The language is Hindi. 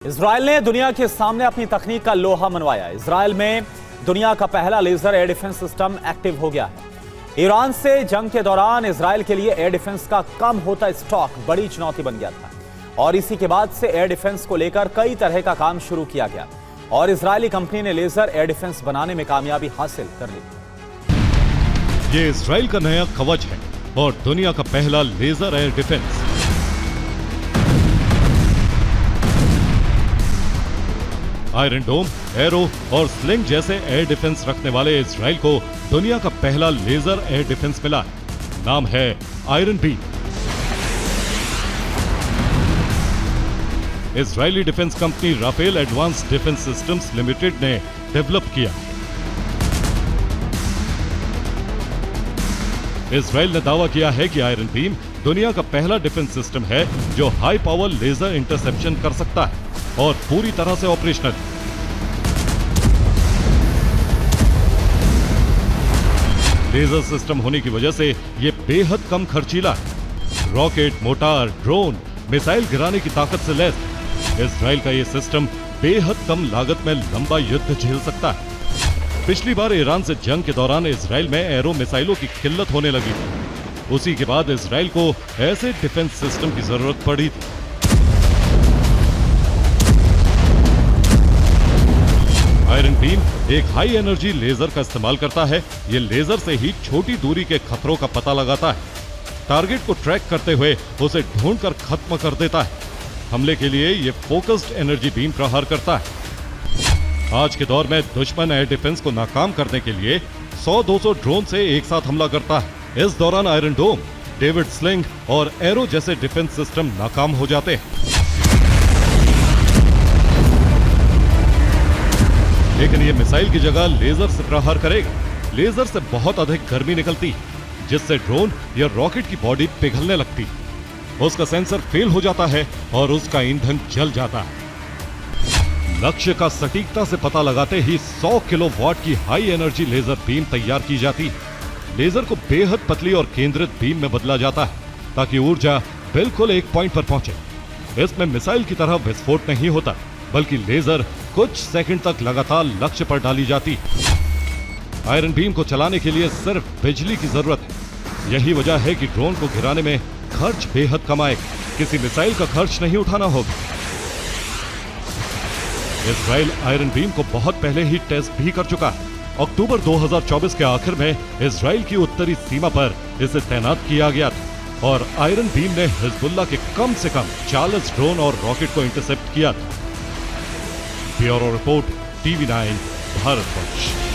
इजराइल ने दुनिया के सामने अपनी तकनीक का लोहा मनवाया। इजराइल में दुनिया का पहला laser air defence system active हो गया है। ईरान से जंग के दौरान इजराइल के लिए एयर डिफेंस का कम होता स्टॉक बड़ी चुनौती बन गया था और इसी के बाद से एयर डिफेंस को लेकर कई तरह का काम शुरू किया गया और इजरायली कंपनी ने लेजर एयर डिफेंस बनाने में कामयाबी हासिल कर ली। ये इजराइल का नया कवच है और दुनिया का पहला लेजर एयर डिफेंस। आयरन डोम, एरो और स्लिंग जैसे एयर डिफेंस रखने वाले इजराइल को दुनिया का पहला लेजर एयर डिफेंस मिला है। नाम है Iron Beam. Israeli defence company Rafael advance defence systems limited ने डेवलप किया। इजराइल ने दावा किया है कि आयरन बीम दुनिया का पहला डिफेंस सिस्टम है जो हाई पावर लेजर इंटरसेप्शन कर सकता है और पूरी तरह से ऑपरेशनल। लेजर सिस्टम होने की वजह से यह बेहद कम खर्चीला है। रॉकेट, मोटार, ड्रोन, मिसाइल गिराने की ताकत से लैस इजराइल का यह सिस्टम बेहद कम लागत में लंबा युद्ध झेल सकता है। पिछली बार ईरान से जंग के दौरान इजराइल में एरो मिसाइलों की किल्लत होने लगी थी। उसी के बाद इजराइल को ऐसे डिफेंस सिस्टम की जरूरत पड़ी थी। आयरन बीम एक हाई एनर्जी लेजर का इस्तेमाल करता है। ये लेजर से ही छोटी दूरी के खतरों का पता लगाता है, टारगेट को ट्रैक करते हुए उसे ढूंढकर खत्म कर देता है। हमले के लिए ये फोकस्ड एनर्जी बीम प्रहार करता है। आज के दौर में दुश्मन एयर डिफेंस को नाकाम करने के लिए 100-200 ड्रोन से एक साथ हमला करता है। इस दौरान आयरन डोम, डेविड स्लिंग और एरो जैसे डिफेंस सिस्टम नाकाम हो जाते हैं। लेकिन ये मिसाइल की जगह लेजर से प्रहार करेगा। लेजर से बहुत अधिक गर्मी निकलती है जिससे ड्रोन या रॉकेट की बॉडी पिघलने लगती है। उसका सेंसर फेल हो जाता है और उसका ईंधन जल जाता है। लक्ष्य का सटीकता से पता लगाते ही 100 किलोवाट की हाई एनर्जी लेजर बीम तैयार की जाती है। लेजर को बेहद पतली और केंद्रित बीम में बदला जाता है ताकि ऊर्जा बिल्कुल एक पॉइंट पर पहुंचे। इसमें मिसाइल की तरह विस्फोट नहीं होता बल्कि लेजर कुछ सेकंड तक लगातार लक्ष्य पर डाली जाती है। आयरन बीम को चलाने के लिए सिर्फ बिजली की जरूरत है। यही वजह है कि ड्रोन को गिराने में खर्च बेहद कम आएगा। किसी मिसाइल का खर्च नहीं उठाना होगा। इजराइल आयरन बीम को बहुत पहले ही टेस्ट भी कर चुका है। अक्टूबर 2024 के आखिर में इजराइल की उत्तरी सीमा पर इसे तैनात किया गया था और आयरन बीम ने हिजबुल्लाह के कम से कम 40 ड्रोन और रॉकेट को इंटरसेप्ट किया था। Bureau report, TV9, Bharatvarsh.